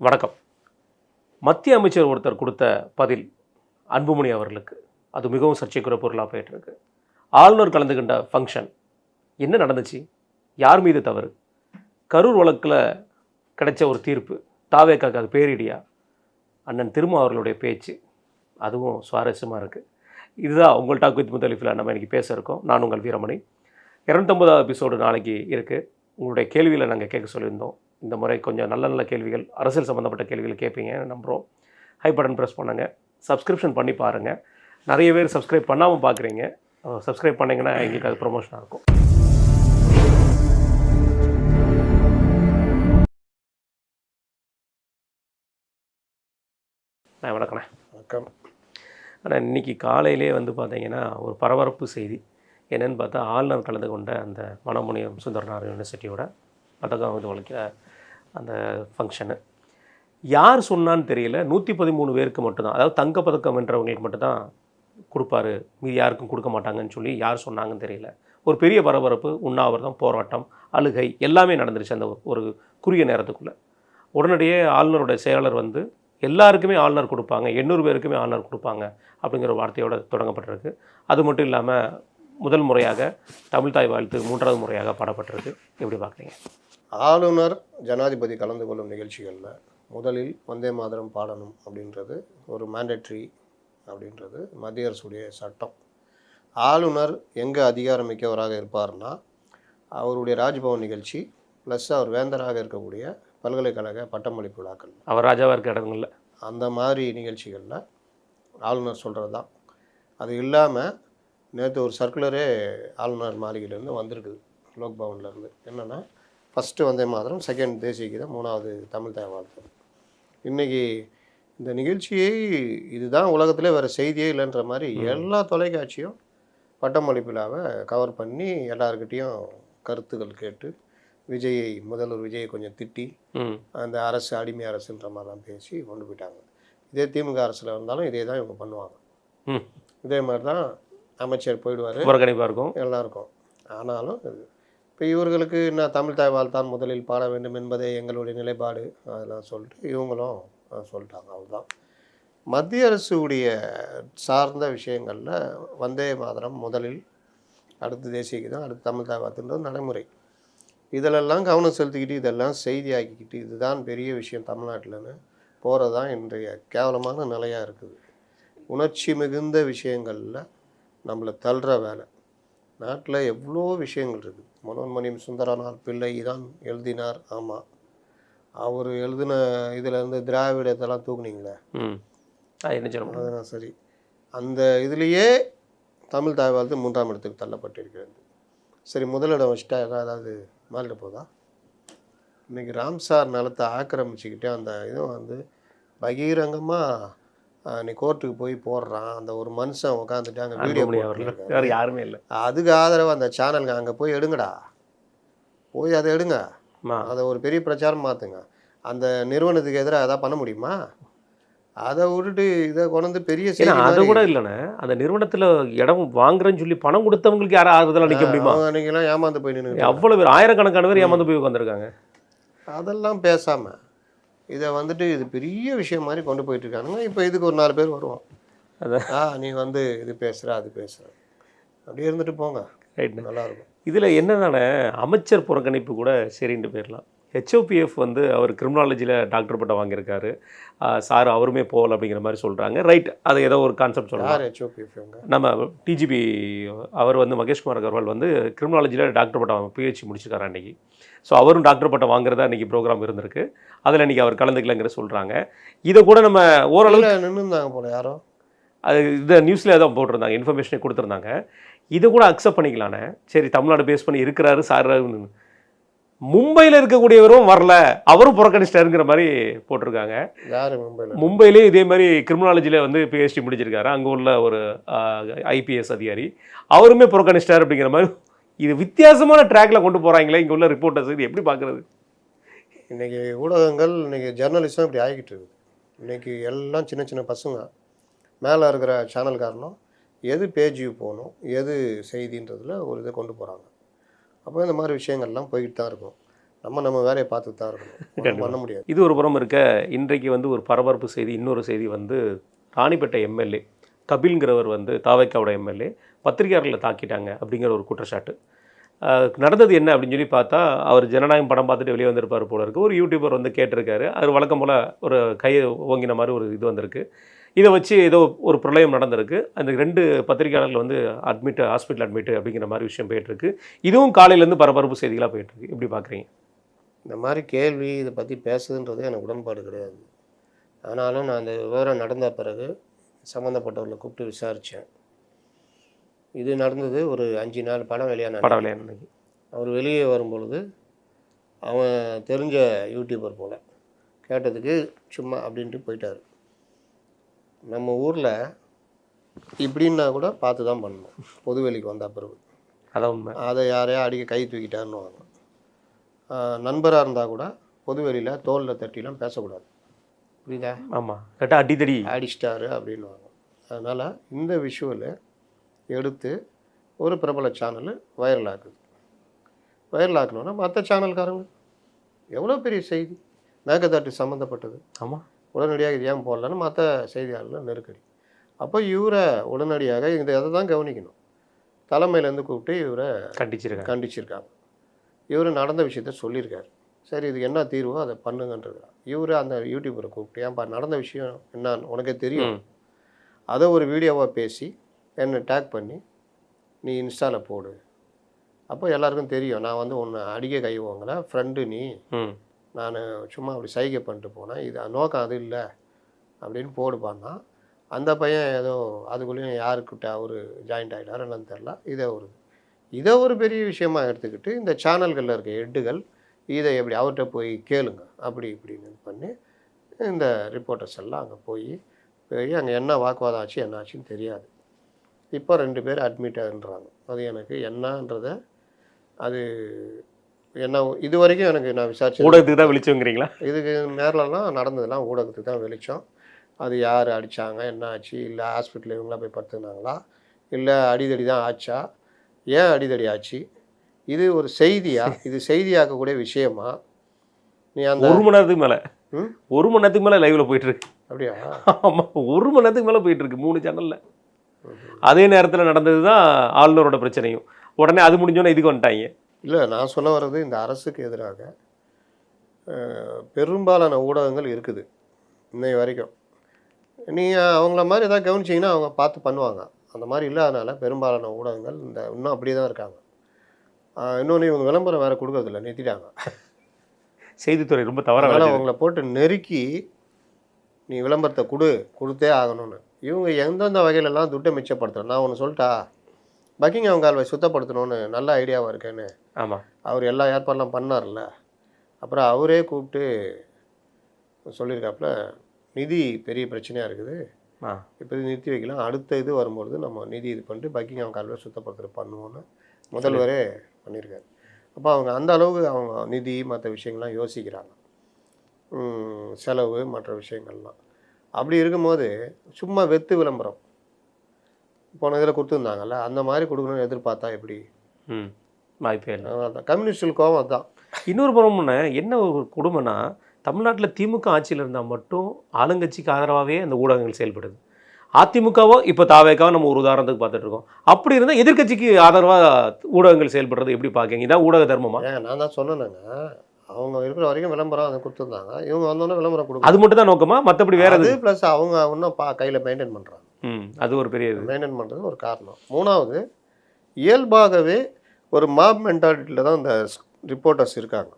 வணக்கம். மத்திய அமைச்சர் ஒருத்தர் கொடுத்த பதில் அன்புமணி அவர்களுக்கு அது மிகவும் சர்ச்சைக்குரிய பொருளாக போயிட்டுருக்கு. ஆளுநர் கலந்துகின்ற ஃபங்க்ஷன் என்ன நடந்துச்சு? யார் மீது தவறு? கரூர் வழக்கில் கிடைச்ச ஒரு தீர்ப்பு தாவேக்காக்கு அது பேரிடியா? அண்ணன் திருமா அவர்களுடைய பேச்சு அதுவும் சுவாரஸ்யமாக இருக்குது. இதுதான் உங்கள் டாக் வித் முத்தலிஃபில் நம்ம இன்றைக்கி பேச இருக்கோம். நான் உங்கள் வீரமணி. 250 எபிசோடு நாளைக்கு இருக்குது. உங்களுடைய கேள்வியில் நாங்கள் கேட்க சொல்லியிருந்தோம். இந்த முறை கொஞ்சம் நல்ல நல்ல கேள்விகள், அரசியல் சம்மந்தப்பட்ட கேள்விகள் கேட்பீங்க நம்புகிறோம். ஹை பட்டன் ப்ரெஸ் பண்ணுங்கள், சப்ஸ்கிரிப்ஷன் பண்ணி பாருங்கள். நிறைய பேர் சப்ஸ்கிரைப் பண்ணாமல் பார்க்குறீங்க. சப்ஸ்கிரைப் பண்ணிங்கன்னா எங்களுக்கு அது ப்ரொமோஷனாக இருக்கும். வணக்கண்ணே. வணக்கம். ஆனால் இன்றைக்கி காலையிலே பார்த்தீங்கன்னா ஒரு பரபரப்பு செய்தி என்னென்னு பார்த்தா, ஆளுநர் கலந்து கொண்ட அந்த மனோன்மணியம் சுந்தரனார் யூனிவர்சிட்டியோட பதக்கம் வழக்கிற அந்த ஃபங்க்ஷனு யார் சொன்னான்னு தெரியல. 113 பேருக்கு மட்டும்தான், அதாவது தங்கப்பதக்கம் வென்றவங்களுக்கு மட்டும்தான் கொடுப்பாரு, மீது யாருக்கும் கொடுக்க மாட்டாங்கன்னு சொல்லி யார் சொன்னாங்கன்னு தெரியல. ஒரு பெரிய பரபரப்பு, உண்ணாவிரதம், போராட்டம், அழுகை எல்லாமே நடந்துருச்சு அந்த ஒரு குறுகிய நேரத்துக்குள்ளே. உடனடியே ஆளுநருடைய செயலாளர் எல்லாருக்குமே ஆளுநர் கொடுப்பாங்க, 800 பேருக்குமே ஆளுநர் கொடுப்பாங்க அப்படிங்கிற ஒரு வார்த்தையோடு தொடங்கப்பட்டிருக்கு. அது மட்டும் இல்லாமல் முதல் முறையாக தமிழ்தாய் வாழ்த்து 3வது முறையாக பாடப்பட்டிருக்கு. எப்படி பார்க்குறீங்க? ஆளுநர் ஜனாதிபதி கலந்து கொள்ளும் நிகழ்ச்சிகளில் முதலில் வந்தே மாதரம் பாடணும் அப்படின்றது ஒரு மேண்டேட்ரி அப்படின்றது மத்திய அரசுடைய சட்டம். ஆளுநர் எங்கே அதிகாரமிக்கவராக இருப்பார்னா, அவருடைய ராஜ்பவன் நிகழ்ச்சி ப்ளஸ் அவர் வேந்தராக இருக்கக்கூடிய பல்கலைக்கழக பட்டமளிப்பு விழாக்கள், அவர் ராஜாவாக இருக்க இடங்களில், அந்த மாதிரி நிகழ்ச்சிகளில் ஆளுநர் சொல்கிறது தான். அது இல்லாமல் நேற்று ஒரு சர்க்குலரே ஆளுநர் மாளிகையிலேருந்து வந்திருக்குது, லோக்பவன்லேருந்து. என்னென்னா, ஃபஸ்ட்டு வந்தே மாதரம், செகண்ட் தேசிய கீதம், 3வது தமிழ்தாய் வாழ்த்து. இன்றைக்கி இந்த நிகழ்ச்சியை இதுதான் உலகத்திலே வேறு செய்தியே இல்லைன்ற மாதிரி எல்லா தொலைக்காட்சியும் பட்டமளிப்பு விழாவை கவர் பண்ணி எல்லாருக்கிட்டேயும் கருத்துக்கள் கேட்டு முதல்வர் விஜயை கொஞ்சம் திட்டி அந்த அரசு அடிமை அரசுன்ற மாதிரிலாம் பேசி கொண்டு போயிட்டாங்க. இதே திமுக அரசில் இருந்தாலும் இதே தான் இவங்க பண்ணுவாங்க. இதே மாதிரி தான் அமைச்சர் போயிடுவார், புறக்கணிப்பாக இருக்கும் எல்லாருக்கும். ஆனாலும் இப்போ இவர்களுக்கு என்ன, தமிழ்தாய் வாழ்த்தான் முதலில் பாட வேண்டும் என்பதே எங்களுடைய நிலைப்பாடு, அதெல்லாம் சொல்லிட்டு இவங்களும் சொல்லிட்டாங்க. அவ்வளோதான். மத்திய அரசுடைய சார்ந்த விஷயங்களில் வந்தே மாதரம் முதலில், அடுத்து தேசிய கீதம், அடுத்து தமிழ்தாய் வாழ்த்துன்றது நடைமுறை. இதிலெல்லாம் கவனம் செலுத்திக்கிட்டு இதெல்லாம் செய்தியாக்கிக்கிட்டு இதுதான் பெரிய விஷயம் தமிழ்நாட்டில்னு போகிறது தான் இன்றைய கேவலமான நிலையாக இருக்குது. உணர்ச்சி மிகுந்த விஷயங்களில் நம்மளை தள்ளுற வேலை. நாட்டில் எவ்வளோ விஷயங்கள் இருக்குது. மனோன்மணியம் சுந்தரனார் பிள்ளை தான் எழுதினார். ஆமாம், அவர் எழுதின இதிலேருந்து திராவிடத்தெல்லாம் தூக்குனீங்களே, அதுதான் சரி. அந்த இதுலேயே தமிழ் தாய் வாழ்த்து 3ஆம் இடத்துக்கு தள்ளப்பட்டிருக்கிறது. சரி, முதலிடம் வச்சுட்டா ஏதாவது மாறிட போதா? இன்றைக்கி ராம்சார் நிலத்தை ஆக்கிரமிச்சுக்கிட்டே அந்த இதுவும் பகிரங்கமாக நீ கோர்ட்டுக்கு போய் போடுறான். அந்த ஒரு மனுஷன் உட்காந்துட்டு அங்கே வீடியோ யாருமே இல்லை. அதுக்கு ஆதரவு அந்த சேனலுங்க அங்கே போய் எடுங்கடா, போய் அதை எடுங்க, அதை ஒரு பெரிய பிரச்சாரம் மாற்றுங்க. அந்த நிறுவனத்துக்கு எதிராக எதாவது பண்ண முடியுமா? அதை விட்டுட்டு இதை கொண்டு பெரிய அது கூட இல்லைண்ணே. அந்த நிறுவனத்தில் இடம் வாங்குறேன்னு சொல்லி பணம் கொடுத்தவங்களுக்கு யாரும் ஆறுதலாக நிற்க முடியுமா? நீங்களாம் ஏமாந்து போய் நின்று அவ்வளோ பேர், ஆயிரக்கணக்கான பேர் ஏமாந்து போய் உட்காந்துருக்காங்க. அதெல்லாம் பேசாமல் இதை இது பெரிய விஷயம் மாதிரி கொண்டு போயிட்டுருக்கானுங்க. இப்போ இதுக்கு ஒரு 4 பேர் வருவோம், நீ இது பேசுகிற அது பேசுகிற, அப்படியே இருந்துட்டு போங்க, ரைட், நல்லாயிருக்கும். இதில் என்னதானே, அமைச்சர் புறக்கணிப்பு கூட சரின்ட்டு போயிடலாம். ஹெச்ஓபிஎஃப் அவர் கிரிமினாலஜியில் டாக்டர் பட்டம் வாங்கியிருக்காரு சார், அவருமே போகல அப்படிங்கிற மாதிரி சொல்கிறாங்க. ரைட், அது ஏதோ ஒரு கான்செப்ட் சொல்கிறார். ஹெச்ஓபிஎஃப் நம்ம டிஜிபி அவர் மகேஷ்குமார் அகர்வால் கிரிமினாலஜியில் டாக்டர் பட்டம் பிஹெச்டி முடிச்சிருக்காரு அன்றைக்கி. ஸோ அவரும் டாக்டர் பட்டம் வாங்குறதா இன்றைக்கி ப்ரோக்ராம் இருந்திருக்கு. அதில் இன்றைக்கி அவர் கலந்துக்கலங்கிற சொல்கிறாங்க. இதை கூட நம்ம ஓரளவு நின்றுந்தாங்க போல, யாரோ அது இந்த நியூஸில் தான் போட்டிருந்தாங்க, இன்ஃபர்மேஷனை கொடுத்துருந்தாங்க. இதை கூட அக்செப்ட் பண்ணிக்கலானே. சரி, தமிழ்நாடு பேஸ் பண்ணி இருக்கிறாரு சார். மும்பையில் இருக்கக்கூடியவரும் வரல, அவரும் புறக்கணிச்சிட்டாருங்கிற மாதிரி போட்டிருக்காங்க. மும்பையிலே இதே மாதிரி கிரிமினாலஜியில் பிஹெச்டி முடிச்சிருக்காரு, அங்கே உள்ள ஒரு ஐபிஎஸ் அதிகாரி, அவருமே புறக்கணிச்சிட்டார் அப்படிங்கிற மாதிரி. இது வித்தியாசமான ட்ராக்ல கொண்டு போகிறாங்களே இங்கே உள்ள ரிப்போர்ட்டர்ஸ். இது எப்படி பார்க்குறது? இன்றைக்கி ஊடகங்கள், இன்றைக்கி ஜெர்னலிசம் இப்படி ஆகிக்கிட்டு இருக்குது. இன்றைக்கி எல்லாம் சின்ன சின்ன பசங்க மேலே இருக்கிற சேனல்காரனும் எது பேஜ் போகணும், எது செய்தின்றதில் ஒரு இதை கொண்டு போகிறாங்க. அப்போ இந்த மாதிரி விஷயங்கள்லாம் போய்கிட்டு தான் இருக்கும். நம்ம வேலையை பார்த்துட்டு தான் இருக்கணும், ஒண்ணும் பண்ண முடியாது. இது ஒரு புறம் இருக்க, இன்றைக்கு வந்து ஒரு பரபரப்பு செய்தி, இன்னொரு செய்தி வந்து ராணிப்பேட்டை எம்எல்ஏ கபில்ங்கிறவர் வந்து தாவைக்காவோட எம்எல்ஏ பத்திரிகையாளர்களை தாக்கிட்டாங்க அப்படிங்கிற ஒரு குற்றச்சாட்டு. நடந்தது என்ன அப்படின்னு சொல்லி பார்த்தா, அவர் ஜனநாயகம் படம் பார்த்துட்டு வெளியே வந்திருப்பார் போல இருக்குது. ஒரு யூடியூபர் வந்து கேட்டிருக்காரு. அது வழக்கம் போல் ஒரு கையை ஓங்கின மாதிரி ஒரு இது வந்திருக்கு. இதை வச்சு ஏதோ ஒரு பிரளயம் நடந்திருக்கு. அந்த 2 பத்திரிகையாளர்கள் வந்து ஹாஸ்பிட்டல் அட்மிட் அப்படிங்கிற மாதிரி விஷயம் போயிட்டுருக்கு. இதுவும் காலையிலேருந்து பரபரப்பு செய்திகளாக போயிட்டுருக்கு. எப்படி பார்க்குறீங்க? இந்த மாதிரி கேள்வி இதை பற்றி பேசுதுன்றது எனக்கு உடன்பாடு கிடையாது. ஆனாலும் நான் அந்த விவரம் நடந்த பிறகு சம்மந்தப்பட்டவர்களை கூப்பிட்டு விசாரித்தேன். இது நடந்தது ஒரு 5 நாள் படம் வெளியான அவர் வெளியே வரும்பொழுது அவன் தெரிஞ்ச யூடியூபர் போல் கேட்டதுக்கு சும்மா அப்படின்ட்டு போயிட்டார். நம்ம ஊரில் இப்படின்னா கூட பார்த்து தான் பண்ணணும். பொதுவெளிக்கு வந்த பிறகு அதை யாரையா அடிக்க கை தூக்கிட்டாருன்னு வாங்க. நண்பராக இருந்தால் கூட பொதுவெளியில் தோளில் தட்டிலாம் பேசக்கூடாது. புரியுதா? ஆமாம், கரெக்டாக அடித்தடி அடிச்சிட்டாரு அப்படின்னு வாங்க. அதனால் இந்த விஷுவலை எடுத்து ஒரு பிரபல சேனல் வைரல் ஆக்குது. வைரல் ஆக்கணுன்னா மற்ற சேனல்காரங்க எவ்வளோ பெரிய செய்தி மேகதாட்டு சம்மந்தப்பட்டது, ஆமாம், உடனடியாக இது ஏன் போடலன்னு மற்ற செய்தியாளர்கள் நெருக்கடி. அப்போ இவரை உடனடியாக இந்த இதை தான் கவனிக்கணும். தலைமையிலேருந்து கூப்பிட்டு இவரை கண்டிச்சிருக்காங்க. இவர் நடந்த விஷயத்த சொல்லியிருக்காரு. சரி, இதுக்கு என்ன தீர்வோ அதை பண்ணுங்கன்றது. இவர் அந்த யூடியூபரை கூப்பிட்டு ஏன்பா நடந்த விஷயம் என்னான்னு உனக்கே தெரியும், அதை ஒரு வீடியோவாக பேசி என்னை டேக் பண்ணி நீ இன்ஸ்டாவில் போடு. அப்போ எல்லாருக்கும் தெரியும் நான் வந்து உன்னை அடிக்க கை வாங்கலை, ஃப்ரெண்டு நீ, நான் சும்மா அப்படி சைகை பண்ணிட்டு போனேன், இது நோக்கம் அது இல்லை அப்படின்னு போடுப்பான்னா அந்த பையன் ஏதோ அதுக்குள்ளேயும் யாருக்கிட்ட அவர் ஜாயிண்ட் ஆகிட்டார் என்னன்னு தெரில. இதை ஒரு பெரிய விஷயமா எடுத்துக்கிட்டு இந்த சேனல்களில் இருக்க ஹெட்டுகள் இதை எப்படி அவர்கிட்ட போய் கேளுங்க அப்படி இப்படின்னு பண்ணி இந்த ரிப்போர்ட்டர்ஸ் எல்லாம் அங்கே போய் அங்கே என்ன வாக்குவாதம் ஆச்சு என்ன ஆச்சுன்னு தெரியாது. இப்போ 2 பேர் அட்மிட் ஆகுன்றாங்க. அது எனக்கு என்னன்றதை அது என்ன இது வரைக்கும் எனக்கு நான் விசாரிச்சு ஊடகத்துக்கு தான் வெளிச்சோங்கிறீங்களா? இதுக்கு நேரிலலாம் நடந்ததுலாம் ஊடகத்துக்கு தான் வெளிச்சம். அது யார் அடித்தாங்க, என்ன ஆச்சு, இல்லை ஹாஸ்பிட்டலில் இவங்களாம் போய் படுத்துனாங்களா, இல்லை அடிதடி தான் ஆச்சா, ஏன் அடிதடி ஆச்சு, இது ஒரு செய்தியா, இது செய்தியாக்கக்கூடிய விஷயமா? நீ அந்த 1 மணி நேரத்துக்கு மேலே 1 மணி நேரத்துக்கு மேலே லைவில் போயிட்டுருக்கு. அப்படியா? ஆமாம், 1 மணி நேரத்துக்கு மேலே போயிட்டுருக்கு 3 சேனலில். அதே நேரத்தில் நடந்தது தான் ஆளுநரோட பிரச்சனையும். உடனே அது முடிஞ்சோன்னே இதுக்கு வந்துட்டாங்க. இல்லை, நான் சொல்ல வர்றது இந்த அரசுக்கு எதிராக பெரும்பாலான ஊடகங்கள் இருக்குது இன்னை வரைக்கும். நீங்கள் அவங்கள மாதிரி எதாவது கவனிச்சிங்கன்னா அவங்க பார்த்து பண்ணுவாங்க. அந்த மாதிரி இல்லாதனால பெரும்பாலான ஊடகங்கள் இன்னும் அப்படியே தான் இருக்காங்க. இன்னொன்று இவங்க விளம்பரம் வேறு கொடுக்கறதில்ல, நிறுத்திட்டாங்க. செய்தித்துறை ரொம்ப தவறாக அதனால் அவங்கள போட்டு நெருக்கி நீ விளம்பரத்தை கொடுத்தே ஆகணும்னு. இவங்க எந்தெந்த வகையிலலாம் துட்டை மிச்சப்படுத்துகிறோம். நான் ஒன்று சொல்லிட்டா, பக்கிங்ஹாம் கால்வாய் சுத்தப்படுத்தணும்னு நல்ல ஐடியாவாக இருக்கேன்னு. ஆமாம், அவர் எல்லா ஏற்பாடெலாம் பண்ணார்ல. அப்புறம் அவரே கூப்பிட்டு சொல்லியிருக்காப்புல, நிதி பெரிய பிரச்சனையாக இருக்குது, இப்போ நிறுத்தி வைக்கலாம், அடுத்த இது வரும்பொழுது நம்ம நிதி இது பண்ணிட்டு பக்கிங்ஹாம் கால்வாய் சுத்தப்படுத்துகிற பண்ணுவோன்னு முதல்வரே பண்ணியிருக்காரு. அப்போ அவங்க அந்த அளவுக்கு அவங்க நிதி மற்ற விஷயங்கள்லாம் யோசிக்கிறாங்க, செலவு மற்ற விஷயங்கள்லாம். அப்படி இருக்கும்போது சும்மா வெத்து விளம்பரம் போன இதில் கொடுத்துருந்தாங்கல்ல, அந்த மாதிரி கொடுக்கணும்னு எதிர்பார்த்தா எப்படி? வாய்ப்பே இல்லை. அதான் கம்யூனிஸ்டுகள் கோவம். அதுதான் இன்னொரு புறம்னு என்ன ஒரு கொடுமைனா, தமிழ்நாட்டில் திமுக ஆட்சியில் இருந்தால் மட்டும் ஆளுங்கட்சிக்கு ஆதரவாகவே அந்த ஊடகங்கள் செயல்படுது. அதிமுகவோ இப்போ தாவேக்காவோ நம்ம ஒரு உதாரணத்துக்கு பார்த்துட்டு இருக்கோம். அப்படி இருந்தால் எதிர்கட்சிக்கு ஆதரவாக ஊடகங்கள் செயல்படுறது எப்படி பார்க்குறீங்க? இதான் ஊடக தர்மமா? நான் தான் சொன்னேங்க, அவங்க இருக்கிற வரைக்கும் விளம்பரம் அதை கொடுத்துருந்தாங்க, இவங்க வந்தோன்னே விளம்பரம் கொடுக்கும். அது மட்டும் தான் நோக்கமா? மற்றபடி வேறு அது ப்ளஸ் அவங்க இன்னும் கையில் மெயின்டைன் பண்ணுறாங்க. அது ஒரு பெரிய மெயின்டைன் பண்ணுறது ஒரு காரணம். 3வது, இயல்பாகவே ஒரு மாப் மென்டாலிட்டியில் தான் இந்த ரிப்போர்ட்டர்ஸ் இருக்காங்க.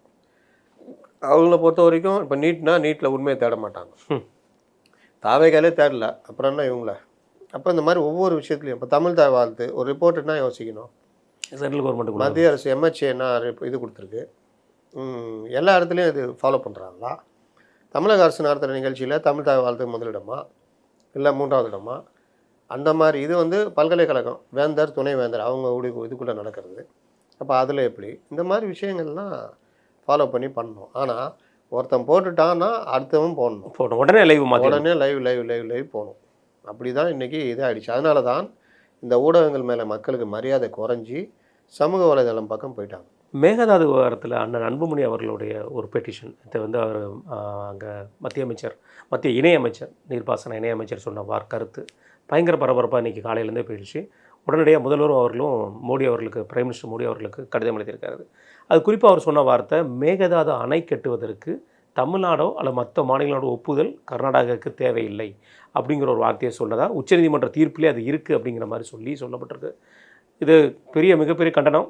அவங்கள பொறுத்த வரைக்கும் இப்போ நீட்டில் உண்மையை தேட மாட்டாங்க. தாவேக்காலே தேடல, அப்புறம் என்ன இவங்கள? அப்போ இந்த மாதிரி ஒவ்வொரு விஷயத்துலையும் இப்போ தமிழ் தாய் வாழ்த்து ஒரு ரிப்போர்ட்டுன்னா யோசிக்கணும். சென்ட்ரல் கவர்மெண்ட் மத்திய அரசு MHA என்ன இது கொடுத்துருக்கு, எல்லா இடத்துலையும் இது ஃபாலோ பண்ணுறாங்களா? தமிழக அரசு நடத்துகிற நிகழ்ச்சியில் தமிழ் தாய் வாழ்த்து முதலிடமா இல்லை 3வது இடமா? அந்த மாதிரி இது வந்து பல்கலைக்கழகம் வேந்தர் துணை வேந்தர் அவங்க இதுக்குள்ளே நடக்கிறது. அப்போ அதில் எப்படி இந்த மாதிரி விஷயங்கள்லாம் ஃபாலோ பண்ணி பண்ணணும். ஆனால் ஒருத்தன் போட்டுட்டான்னா அடுத்தவன் போடணும், உடனே லைவ் போகணும். அப்படி தான் இன்றைக்கி இதாகிடுச்சு. அதனால தான் இந்த ஊடகங்கள் மேலே மக்களுக்கு மரியாதை குறைஞ்சி சமூக வலைதளம் பக்கம் போயிட்டாங்க. மேகதாது விவகாரத்தில் அண்ணன் அன்புமணி அவர்களுடைய ஒரு பெட்டிஷன் இதை வந்து அவர் அங்கே மத்திய இணையமைச்சர் நீர்ப்பாசன இணையமைச்சர் சொன்ன கருத்து பயங்கர பரபரப்பாக இன்றைக்கி காலையிலேருந்தே போயிடுச்சு. உடனடியாக முதல்வரும் அவர்களும் மோடி அவர்களுக்கு பிரைம் மினிஸ்டர் மோடி அவர்களுக்கு கடிதம் எழுதியிருக்காரு. அது குறிப்பாக அவர் சொன்ன வார்த்தை, மேகதாது அணை கட்டுவதற்கு தமிழ்நாடோ அல்ல மற்ற மாநிலங்களோட ஒப்புதல் கர்நாடகாவுக்கு தேவையில்லை அப்படிங்கிற ஒரு வார்த்தையை சொன்னதா உச்சநீதிமன்ற தீர்ப்பிலே அது இருக்குது அப்படிங்கிற மாதிரி சொல்லப்பட்டிருக்கு. இது மிகப்பெரிய கண்டனம்.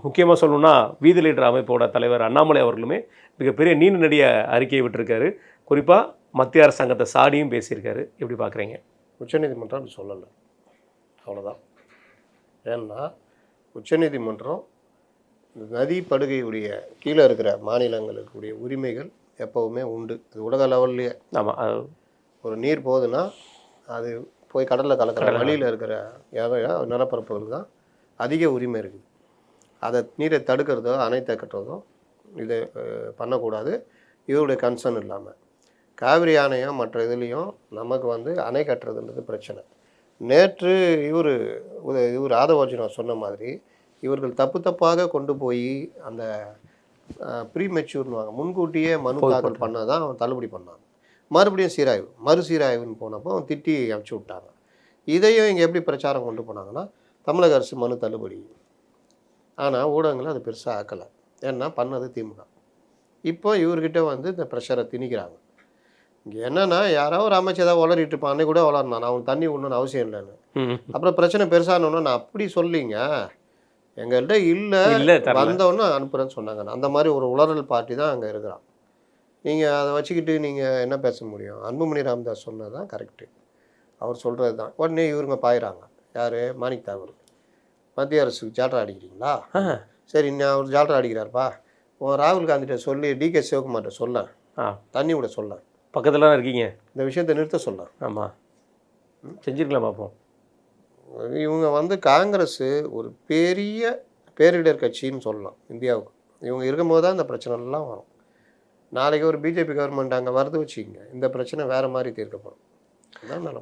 முக்கியமாக சொல்லணும்னா வீதி லீடர் அமைப்போட தலைவர் அண்ணாமலை அவர்களுமே மிகப்பெரிய நீண்ட நெடிய அறிக்கையை விட்டுருக்காரு. குறிப்பாக மத்திய அரசாங்கத்தை சாடியும் பேசியிருக்காரு. எப்படி பார்க்குறீங்க? உச்சநீதிமன்றம் அப்படி சொல்லலை, அவ்வளோதான். ஏன்னா உச்சநீதிமன்றம் நதி படுகையுடைய கீழே இருக்கிற மாநிலங்களுக்குடைய உரிமைகள் எப்போவுமே உண்டு. அது உலக லெவல்லையே. ஆமாம், ஒரு நீர் போகுதுன்னா அது போய் கடலில் கலக்கிற வழியில் இருக்கிற நிலப்பரப்புகள் தான் அதிக உரிமை இருக்குது. அதை நீரை தடுக்கிறதோ அணை கட்டுறதோ இது பண்ணக்கூடாது, இவருடைய கன்சர்ன் இல்லாமல். காவிரி ஆணையம் மற்ற இதுலேயும் நமக்கு வந்து அணை கட்டுறதுன்றது பிரச்சனை. நேற்று இவர் ஆதவர்ஜுனா சொன்ன மாதிரி இவர்கள் தப்பாக கொண்டு போய் அந்த ப்ரீமெச்சூர்னுவாங்க, முன்கூட்டியே மனு தாக்கல் பண்ணால் தான் அவன் தள்ளுபடி பண்ணாங்க. மறுபடியும் மறுசீராய்வுன்னு போனப்போ அவன் திட்டி அனுப்பிச்சி விட்டாங்க. இதையும் இங்கே எப்படி பிரச்சாரம் கொண்டு போனாங்கன்னா தமிழக அரசு மனு தள்ளுபடி. ஆனால் ஊடகங்கள் அது பெருசாக ஆக்கலை. ஏன்னா பண்ணது திமுக. இப்போ இவர்கிட்ட வந்து இந்த ப்ரெஷரை திணிக்கிறாங்க. இங்கே என்னென்னா யாராவது ஒரு அமைச்சர் ஏதாவது வளரிட்டு இருப்பான், அன்னைக்கு கூட வளர்னான், நான் அவனுக்கு தண்ணி விடணும்னு அவசியம் இல்லைன்னு. அப்புறம் பிரச்சனை பெருசானோன்னா நான் அப்படி சொல்லிங்க, எங்கள்கிட்ட இல்லை வந்தவொன்னே அனுப்புகிறேன்னு சொன்னாங்க. அந்த மாதிரி ஒரு உளறல் பார்ட்டி தான் அங்கே இருக்கிறான். நீங்கள் அதை வச்சுக்கிட்டு நீங்கள் என்ன பேச முடியும்? அன்புமணி ராமதாஸ் சொன்னது தான் கரெக்டு, அவர் சொல்கிறது தான். உடனே இவருங்க பாயிறாங்க. யார்? மாணிக் தாகூர். மத்திய அரசுக்கு ஜால்ரா அடிக்கிறீங்களா? சரி, இன்னும் அவர் ஜால்ரா அடிக்கிறாருப்பா, ராகுல் காந்திகிட்ட சொல்லி டிகே சிவகுமார்கிட்ட சொல்ல, தண்ணி விட சொல்ல, பக்கத்தில் தான் இருக்கீங்க, இந்த விஷயத்தை நிறுத்த சொல்ல. ஆமாம், செஞ்சுருக்கலாம் பார்ப்போம். இவங்க வந்து காங்கிரஸ் ஒரு பெரிய பேரிடர் கட்சின்னு சொல்லலாம் இந்தியாவுக்கு. இவங்க இருக்கும்போது தான் இந்த பிரச்சனைலாம் வரும். நாளைக்கு ஒரு பிஜேபி கவர்மெண்ட் அங்கே வருது வச்சுக்கோங்க, இந்த பிரச்சனை வேறு மாதிரி தீர்க்கப்படும்.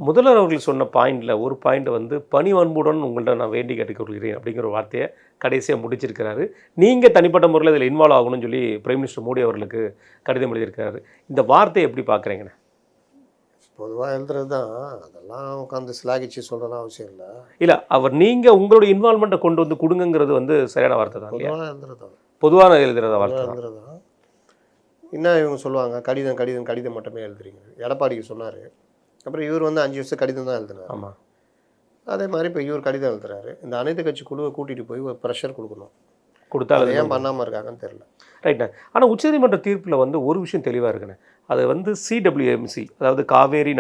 முதல்வர் அவர்கள் சொன்ன பாயிண்டில் ஒரு பாயிண்ட் வந்து பணிவன்புடன் உங்கள்கிட்ட நான் வேண்டி கேட்டுக்கொள்கிறேன் அப்படிங்கிற ஒரு வார்த்தையை கடைசியாக முடிச்சிருக்கிறாரு. நீங்கள் தனிப்பட்ட முறையில் இதில் இன்வால்வ் ஆகணும்னு சொல்லி பிரைம் மினிஸ்டர் மோடி அவர்களுக்கு கடிதம் எழுதியிருக்காரு. இந்த வார்த்தையை எப்படி பார்க்குறீங்கண்ணே? பொதுவாக எழுதுறது தான், அதெல்லாம் உட்காந்து சிலாகிச்சு சொல்கிறதெல்லாம் அவசியம் இல்லை. இல்லை, அவர் நீங்கள் உங்களோட இன்வால்மெண்ட்டை கொண்டு வந்து கொடுங்கிறது வந்து சரியான வார்த்தை தான். பொதுவாக எழுதுறது தான், பொதுவான எழுதுறத வார்த்தை எழுதுறது தான். என்ன இவங்க சொல்லுவாங்க, கடிதம் மட்டுமே எழுதுறீங்க. எடப்பாடிக்கு சொன்னார், அப்புறம் இவர் வந்து 5 வருஷம் கடிதம் தான் எழுதினார். ஆமாம், அதே மாதிரி இப்போ இவர் கடிதம் எழுதுறாரு. இந்த அனைத்து கட்சி குழுவை கூட்டிகிட்டு போய் ஒரு ப்ரெஷர் கொடுக்கணும். கொடுத்தா அதை ஏன் பண்ணாமல் இருக்காங்கன்னு தெரியல. ரைட்ண்ணே. ஆனால் உச்சநீதிமன்ற தீர்ப்பில் வந்து ஒரு விஷயம் தெளிவாக இருக்குண்ணே. அது வந்து CWMC, அதாவது காவேரி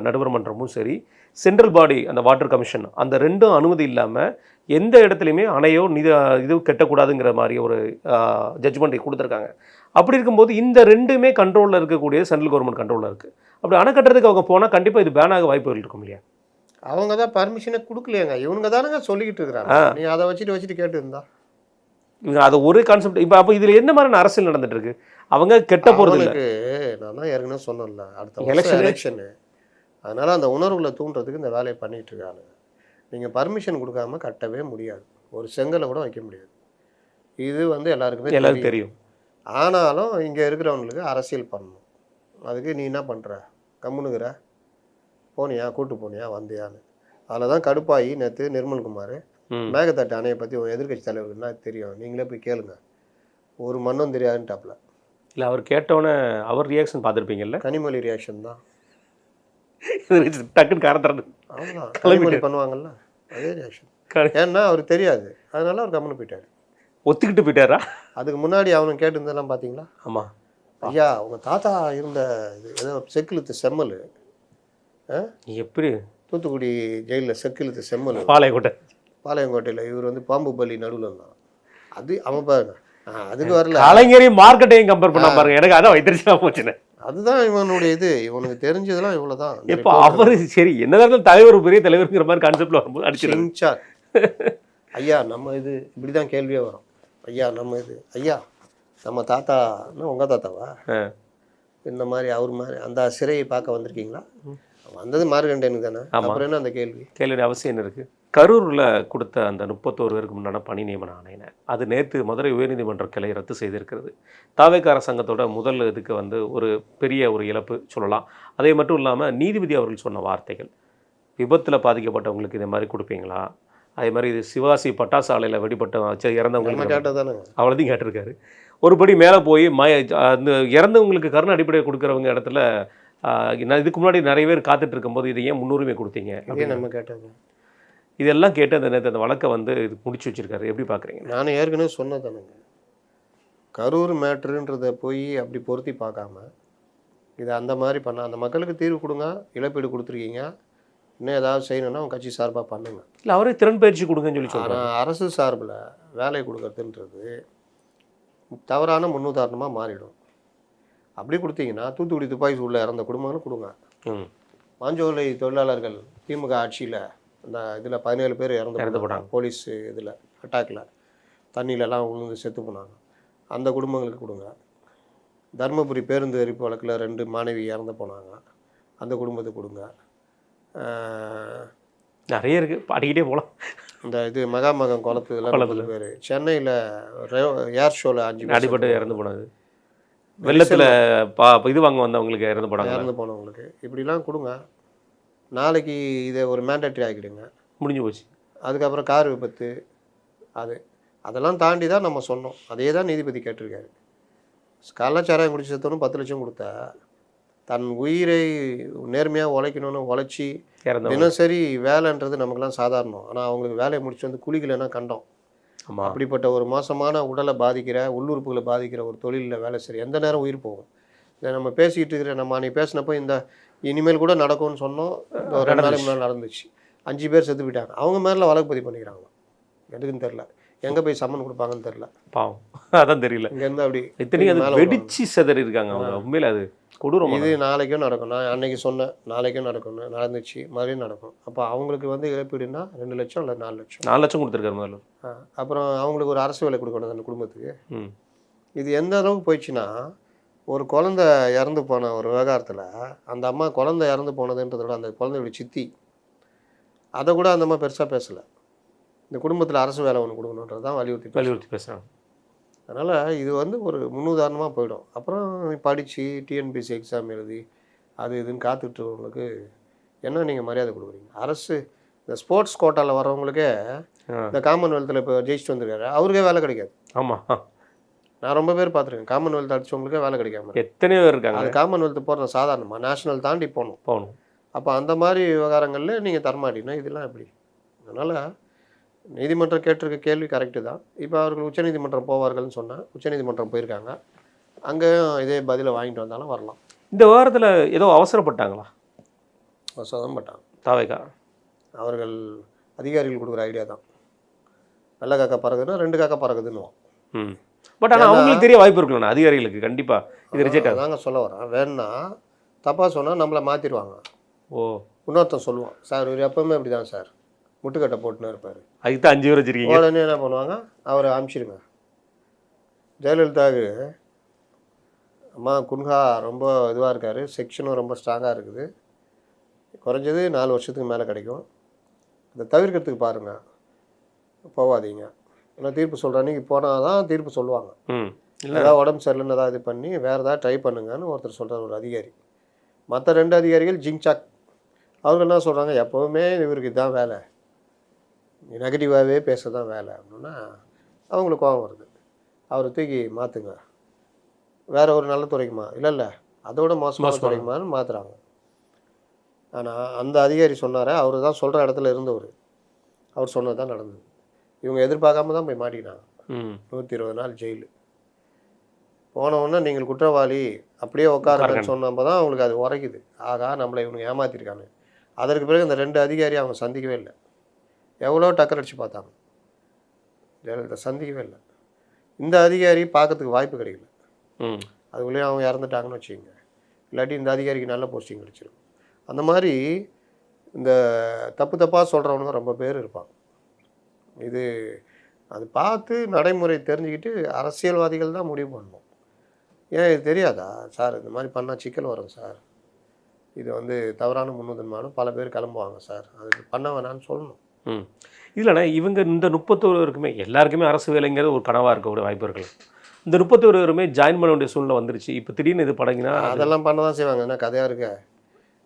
நடுவர் மன்றமும் சரி, சென்ட்ரல் பாடி அந்த வாட்டர் கமிஷன், அந்த ரெண்டும் அனுமதி இல்லாமல் எந்த இடத்துலையுமே அணையோ இது கட்டக்கூடாதுங்கிற மாதிரி ஒரு ஜட்ஜ்மெண்ட்டை கொடுத்துருக்காங்க. அப்படி இருக்கும்போது இந்த ரெண்டுமே கண்ட்ரோலில் இருக்கக்கூடிய சென்ட்ரல் கவர்மெண்ட் கண்ட்ரோலில் இருக்குது. அப்படி அணை கட்டுறதுக்கு அவங்க போனால் கண்டிப்பாக இது பேன் ஆக வாய்ப்புகள் இருக்கும் இல்லையா? அவங்க தான் பர்மிஷனை கொடுக்கலையாங்க, இவங்க தானங்க சொல்லிக்கிட்டு இருக்கிறாங்க. நீ அதை வச்சுட்டு கேட்டு இருந்தா இவங்க அதை ஒரு கான்செப்ட். இப்போ அப்போ இதில் என்ன மாதிரியான அரசியல் நடந்துட்டு இருக்கு? அவங்க கெட்ட போகிறது. நான் தான் ஏற்கனவே சொன்னேன்ல, அடுத்த எலெக்ஷனு, அதனால் அந்த உணர்வுகளை தூண்டுறதுக்கு இந்த வேலையை பண்ணிகிட்டு இருக்காங்க. நீங்கள் பர்மிஷன் கொடுக்காம கட்டவே முடியாது, ஒரு செங்கலை கூட வைக்க முடியாது. இது வந்து எல்லாருக்குமே தெரியும். ஆனாலும் இங்கே இருக்கிறவங்களுக்கு அரசியல் பண்ணணும். அதுக்கு நீ என்ன பண்ணுற, கம்முனுங்கிற, போனியா, கூட்டு போனியா, வந்தியான்னு. அதில் தான் கடுப்பாகி நேற்று நிர்மல்குமார் மேகதாட்டு அணையை பற்றி ஒரு எதிர்கட்சி தலைவர்கள்னா தெரியும், நீங்களே போய் கேளுங்க, ஒரு மண்ணும் தெரியாதுன்ட்டாப்ல. இல்லை, அவர் கேட்டோன்னே அவர் ரியாக்ஷன் பார்த்துருப்பீங்கல்ல, கனிமொழி ரியாக்ஷன் தான் டக்குன்னு காரத்துறது. அவ்வளோதான், கனிமொழி பண்ணுவாங்கல்ல அதே ரியாக்ஷன். ஏன்னா அவருக்கு தெரியாது, அதனால அவர் கம்முன்னு போயிட்டார். ஒத்துக்கிட்டு போயிட்டாரா? அதுக்கு முன்னாடி அவனும் கேட்டுருந்தெல்லாம் பார்த்தீங்களா? ஆமாம், ஐயா உங்கள் தாத்தா இருந்த இது ஏதோ செக்கிழுத்து செம்மல், எப்படி தூத்துக்குடி ஜெயிலில் செக்கிழுத்து செம்மல், பாளையங்கோட்டையில் இவர் வந்து பாம்பு பலி நடுவில் இருந்தான். அது அவன் பாருங்க, அதுக்கு வரல. கலைஞரையும் மார்க்கெட்டையும் கம்பேர் பண்ண பாருங்க, எனக்கு அதான் வைத்திருச்சா போச்சுன்னு. அதுதான் இவனுடைய இது, இவனுக்கு தெரிஞ்சதெல்லாம் இவ்வளோதான். இப்போ அவர் சரி என்னதான் தலைவர் பெரிய தலைவருங்கிற மாதிரி கான்செப்டில் வரும்போது அடிச்சு ஐயா நம்ம இது இப்படி தான் கேள்வியே வரும். ஐயா நம்ம இது, ஐயா நம்ம தாத்தான்னா உங்கள் தாத்தாவா, இந்த மாதிரி அவர் மாதிரி அந்த சிறையை பார்க்க வந்திருக்கீங்களா? வந்தது மார்கண்டேனுக்கு தானே, அப்புறம் என்ன அந்த கேள்வி கேள்வி அவசியம் என்ன இருக்குது? கரூரில் கொடுத்த அந்த 31 பேருக்கு முன்னாடி பணி நியமன ஆணையினை அது நேற்று மதுரை உயர்நீதிமன்ற கிளை ரத்து செய்திருக்கிறது. தாவேக்கா அரசாங்கத்தோட முதல் இதுக்கு ஒரு பெரிய ஒரு இழப்பு சொல்லலாம். அதே மட்டும் இல்லாமல் நீதிபதி அவர்கள் சொன்ன வார்த்தைகள், விபத்தில் பாதிக்கப்பட்டவங்களுக்கு இதே மாதிரி கொடுப்பீங்களா, அதே மாதிரி இது சிவாசி பட்டாசு ஆலையில் வெடிப்பட்ட இறந்தவங்களுக்கு கேட்டதானுங்க. அவ்வளோதையும் கேட்டிருக்காரு. ஒருபடி மேலே போய் அந்த இறந்தவங்களுக்கு கருணை அடிப்படையை கொடுக்குறவங்க இடத்துல நான் இதுக்கு முன்னாடி நிறைய பேர் காத்துட்டு இருக்கும்போது இதை ஏன் முன்னுரிமை கொடுத்தீங்க இதே நம்ம கேட்டது. இதெல்லாம் கேட்டு அந்த நேற்று அந்த வழக்கை இது முடிச்சு வச்சிருக்காரு. எப்படி பார்க்குறீங்க? நான் ஏற்கனவே சொன்னதானுங்க, கரூர் மேட்ருன்றதை போய் அப்படி பொருத்தி பார்க்காம இதை அந்த மாதிரி பண்ண அந்த மக்களுக்கு தீர்வு கொடுங்க, இழப்பீடு கொடுத்துருக்கீங்க, இன்னும் ஏதாவது செய்யணும்னா அவங்க கட்சி சார்பாக பண்ணுங்க. இல்லை அவரே திறன் பயிற்சி கொடுங்கன்னு சொல்லி சொல்கிறாங்க. ஆனால் அரசு சார்பில் வேலை கொடுக்கறதுன்றது தவறான முன்னுதாரணமாக மாறிடும். அப்படி கொடுத்தீங்கன்னா தூத்துக்குடி துப்பாக்கி சூடில் இறந்த குடும்பங்களும் கொடுங்க. மாஞ்சோலை தொழிலாளர்கள் திமுக ஆட்சியில் அந்த இதில் 17 பேர் இறந்து போனாங்க போலீஸ் இதில் அட்டாக்கில், தண்ணியிலலாம் விழுந்து செத்து போனாங்க, அந்த குடும்பங்களுக்கு கொடுங்க. தருமபுரி பேருந்து எரிப்பு வழக்கில் 2 மாணவி இறந்து போனாங்க, அந்த குடும்பத்துக்கு கொடுங்க. நிறைய இருக்குது, பாடிக்கிட்டே போகலாம். இந்த இது மகாமகம் குளத்துலாம் 30 பேர், சென்னையில் ஏர் ஷோவில் 5 அடிபட்டு இறந்து போனது, வெள்ளத்தில் இது வாங்க வந்தவங்களுக்கு இறந்து போனவங்களுக்கு இப்படிலாம் கொடுங்க. நாளைக்கு இதை ஒரு மேண்டேட்டரி ஆக்கிடுங்க, முடிஞ்சு போச்சு. அதுக்கப்புறம் கார் விபத்து அதெல்லாம் தாண்டி தான் நம்ம சொன்னோம். அதே தான் நீதிபதி கேட்டிருக்காரு. கள்ளச்சாராயம் குடிச்சு செத்தவனும் 10 லட்சம் கொடுத்தா தன் உயிரை நேர்மையாக உழைக்கணும்னு உழைச்சி தினசரி வேலைன்றது நமக்குலாம் சாதாரணம். ஆனால் அவங்களுக்கு வேலையை முடிச்சு குளிக்கலைன்னா கண்டோம். அப்படிப்பட்ட ஒரு மோசமான உடலை பாதிக்கிற உள்ளுறுப்புகளை பாதிக்கிற ஒரு தொழிலில் வேலை செய்ய எந்த நேரம் உயிர் போகும். இதை நம்ம பேசிக்கிட்டு இருக்கிற நம்ம அன்றைக்கி பேசினப்போ இந்த இனிமேல் கூட நடக்கும்னு சொன்னோம். ஒரு 2 நாளைக்கு முன்னாடி நடந்துச்சு. 5 பேர் செத்து போயிட்டாங்க. அவங்க மேலே வழக்கு பதிவு பண்ணிக்கிறாங்க. எதுக்குன்னு தெரில, எங்கே போய் சம்மன் கொடுப்பாங்கன்னு தெரில. பாவம், அதான் தெரியல. இங்கேருந்து அப்படி இத்தனைக்கும் வெடிச்சு செதறி இருக்காங்க அவங்க. உண்மையில் அது கொடூரம். இது நாளைக்கும் நடக்கும். நான் அன்னைக்கு சொன்னேன் நாளைக்கும் நடக்கும்னு, நடந்துச்சு, மறுபடியும் நடக்கும். அப்போ அவங்களுக்கு இழப்பீடுனா 2 லட்சம் இல்லை 4 லட்சம். 4 லட்சம் கொடுத்துருக்காரு முதல்ல. அப்புறம் அவங்களுக்கு ஒரு அரசு வேலை கொடுக்கணும் அந்த குடும்பத்துக்கு. இது எந்த அளவுக்கு போயிடுச்சுன்னா, ஒரு குழந்தை இறந்து போன ஒரு விவகாரத்தில் அந்த அம்மா குழந்தை இறந்து போனதுன்றத விட அந்த குழந்தையோட சித்தி அதை கூட அந்த அம்மா பெருசாக பேசலை. இந்த குடும்பத்தில் அரசு வேலை ஒன்று கொடுக்கணுன்றது தான் வலியுறுத்தி பேசுகிறாங்க. அதனால் இது ஒரு முன்னுதாரணமாக போயிடும். அப்புறம் படித்து டிஎன்பிஎஸ்சி எக்ஸாம் எழுதி அது இதுன்னு காத்துட்ருக்கவங்களுக்கு என்ன நீங்கள் மரியாதை கொடுக்குறீங்க? அரசு இந்த ஸ்போர்ட்ஸ் கோட்டாவில் வர்றவங்களுக்கே இந்த காமன்வெல்த்தில் இப்போ ஜெயிச்சுட்டு வந்திருக்காரு, அவருக்கே வேலை கிடைக்காது. ஆமாம், நான் ரொம்ப பேர் பார்த்துருக்கேன். காமன்வெல்த் அடிச்சவங்களுக்கே வேலை கிடைக்காம எத்தனையோ பேர் இருக்காங்க. அது காமன்வெல்த் போகிறது சாதாரணமாக நேஷனல் தாண்டி போகணும். அப்போ அந்த மாதிரி விவகாரங்களில் நீங்கள் தரமாட்டீங்கன்னா இதெல்லாம் எப்படி? அதனால் நீதிமன்றம் கேட்டிருக்க கேள்வி கரெக்டு தான். இப்போ அவர்கள் உச்சநீதிமன்றம் போவார்கள்னு சொன்னால் உச்சநீதிமன்றம் போயிருக்காங்க. அங்கேயும் இதே பதிலை வாங்கிட்டு வந்தாலும் வரலாம். இந்த வாரத்தில் ஏதோ அவசரப்பட்டாங்களா? அவசரம் பட்டாங்க தாவேக்கா. அவர்கள் அதிகாரிகள் கொடுக்குற ஐடியா தான். வெள்ளை காக்கா பறகுதுன்னா 2 காக்கா பறகுதுன்னுவோம். பட் ஆனால் அவங்களுக்கு தெரிய வாய்ப்பு இருக்குல்லண்ணா அதிகாரிகளுக்கு. கண்டிப்பாக இது ரிஜெக்ட் ஆகும். தாங்க சொல்ல வரேன். வேணுன்னா தப்பாக சொன்னால் நம்மளை மாற்றிடுவாங்க. இன்னொருத்தன் சொல்லுவான், சார் இவர் எப்பவுமே அப்படி தான் சார் முட்டுக்கட்டை போட்டுன்னு இருப்பார், அதுக்கு தான் 5 பேர் வச்சுருக்கீங்க. உடனே என்ன பண்ணுவாங்க, அவரை அனுப்பிச்சிடுங்க. ஜெயலலிதாவுக்கு அம்மா குன்ஹா ரொம்ப இதுவாக இருக்கார், செக்ஷனும் ரொம்ப ஸ்ட்ராங்காக இருக்குது, குறைஞ்சது 4 வருஷத்துக்கு மேலே கிடைக்கும், அதை தவிர்க்கிறதுக்கு பாருங்கள், போகாதீங்க. ஏன்னா தீர்ப்பு சொல்கிற அன்றைக்கி போனால் தான் தீர்ப்பு சொல்லுவாங்க. ஏதாவது உடம்பு சரியில்லைன்னு ஏதாவது இது பண்ணி வேறு ஏதாவது ட்ரை பண்ணுங்கன்னு ஒருத்தர் சொல்கிறார், ஒரு அதிகாரி. மற்ற 2 அதிகாரிகள் ஜிங்சாக். அவர்கள் என்ன சொல்கிறாங்க, எப்போவுமே இவருக்கு இதுதான் வேலை, நெகட்டிவாகவே பேச தான் வேலை அப்படின்னா அவங்களுக்கு கோபம் வருது. அவரை தூக்கி மாற்றுங்க, வேறு ஒரு நல்ல துறைக்குமா, இல்லை அதோட மோசமான துறைக்குமான்னு மாற்றுறாங்க. ஆனால் அந்த அதிகாரி சொன்னார், அவர் தான் சொல்கிற இடத்துல இருந்தவர், அவர் சொன்னது தான் நடந்தது. இவங்க எதிர்பார்க்காம தான் போய் மாட்டிக்கினாங்க. 120 நாள் ஜெயிலு. போனவுடனே நீங்கள் குற்றவாளி அப்படியே உட்காருங்கன்னு சொன்னப்போ தான் அவங்களுக்கு அது உரைக்குது, ஆகா நம்மளை இவங்க ஏமாற்றிருக்காங்க. அதற்கு பிறகு இந்த 2 அதிகாரி அவங்க சந்திக்கவே இல்லை. எவ்வளோ டக்கர் அடித்து பார்த்தாங்க, ஜெயலலிதா சந்திக்கவே இல்லை. இந்த அதிகாரி பார்க்கறதுக்கு வாய்ப்பு கிடைக்கல. அதுக்குள்ளேயும் அவங்க இறந்துட்டாங்கன்னு வச்சுக்கோங்க, இல்லாட்டி இந்த அதிகாரிக்கு நல்ல போஸ்டிங் கிடச்சிருக்கும். அந்த மாதிரி இந்த தப்பாக சொல்கிறவனுங்க ரொம்ப பேர் இருப்பாங்க. இது அது பார்த்து நடைமுறை தெரிஞ்சுக்கிட்டு அரசியல்வாதிகள் தான் முடிவு பண்ணணும். ஏன் இது தெரியாதா சார், இந்த மாதிரி பண்ணால் சிக்கல் வரும் சார், இது தவறான முன்னுதாரணமான பல பேர் கிளம்புவாங்க சார், அது பண்ண வேணான்னு சொல்லணும். ம். இல்லைண்ணா இவங்க இந்த 31 பேருக்குமே எல்லாருக்குமே அரசு வேலைங்கிறது ஒரு கனவாக இருக்கக்கூடிய வாய்ப்பு இருக்கலாம். இந்த 31 பேருமே ஜாயின் பண்ண வேண்டிய சூழ்நிலை வந்துருச்சு. இப்போ திடீர்னு இது படங்கினா அதெல்லாம் பண்ண தான் செய்வாங்க. என்ன கதையாக இருக்க,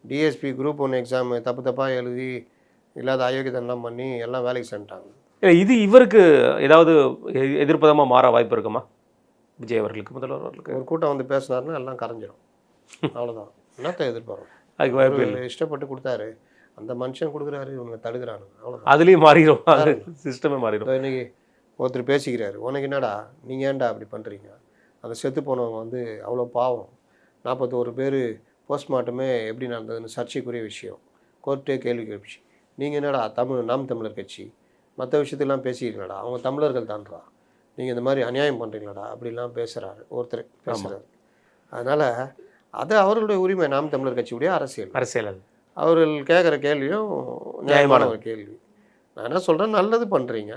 டிஎஸ்பி குரூப் 1 எக்ஸாமு தப்பாக எழுதி இல்லாத அயோக்கியத்தனம்லாம் பண்ணி எல்லாம் வேலைக்கு சென்ட்டாங்க. இது இவருக்கு ஏதாவது எதிர்ப்பதமாக மாற வாய்ப்பு இருக்குமா விஜய் அவர்களுக்கு, முதல்வர் அவர்களுக்கு? ஒரு கூட்டம் வந்து பேசினாருன்னா எல்லாம் கரைஞ்சிரும். அவ்வளோதான். என்னத்தை எதிர்பார்க்கும்? அதுக்கு வாய்ப்பு இல்லை. இஷ்டப்பட்டு கொடுத்தாரு, அந்த மனுஷன் கொடுக்குறாரு, இவங்க தடுக்கிறாங்க, அவ்வளோதான். அதுலேயும் மாறிடும், அது சிஸ்டமே மாறிடும். இன்னைக்கு ஒருத்தர் பேசிக்கிறாரு, உனக்கு என்னடா நீங்கள் ஏன்டா அப்படி பண்ணுறீங்க, அந்த செத்து போனவங்க வந்து அவ்வளோ பாவம், 41 பேர் போஸ்ட்மார்ட்டமே எப்படி நடந்ததுன்னு சர்ச்சைக்குரிய விஷயம், கோர்ட்டே கேள்வி கேட்பிச்சு, நீங்கள் என்னடா நாம் தமிழர் கட்சி மற்ற விஷயத்தெல்லாம் பேசிக்கிறீங்களாடா, அவங்க தமிழர்கள் தான்றா, நீங்கள் இந்த மாதிரி அநியாயம் பண்ணுறீங்களாடா அப்படிலாம் பேசுகிறாரு ஒருத்தர் பேசுகிறாரு. அதனால் அது அவர்களுடைய உரிமை, நாம் தமிழர் கட்சியுடைய அரசியல் அது. அவர்கள் கேட்குற கேள்வியும் நியாயமான ஒரு கேள்வி. நான் என்ன சொல்கிறேன், நல்லது பண்ணுறீங்க,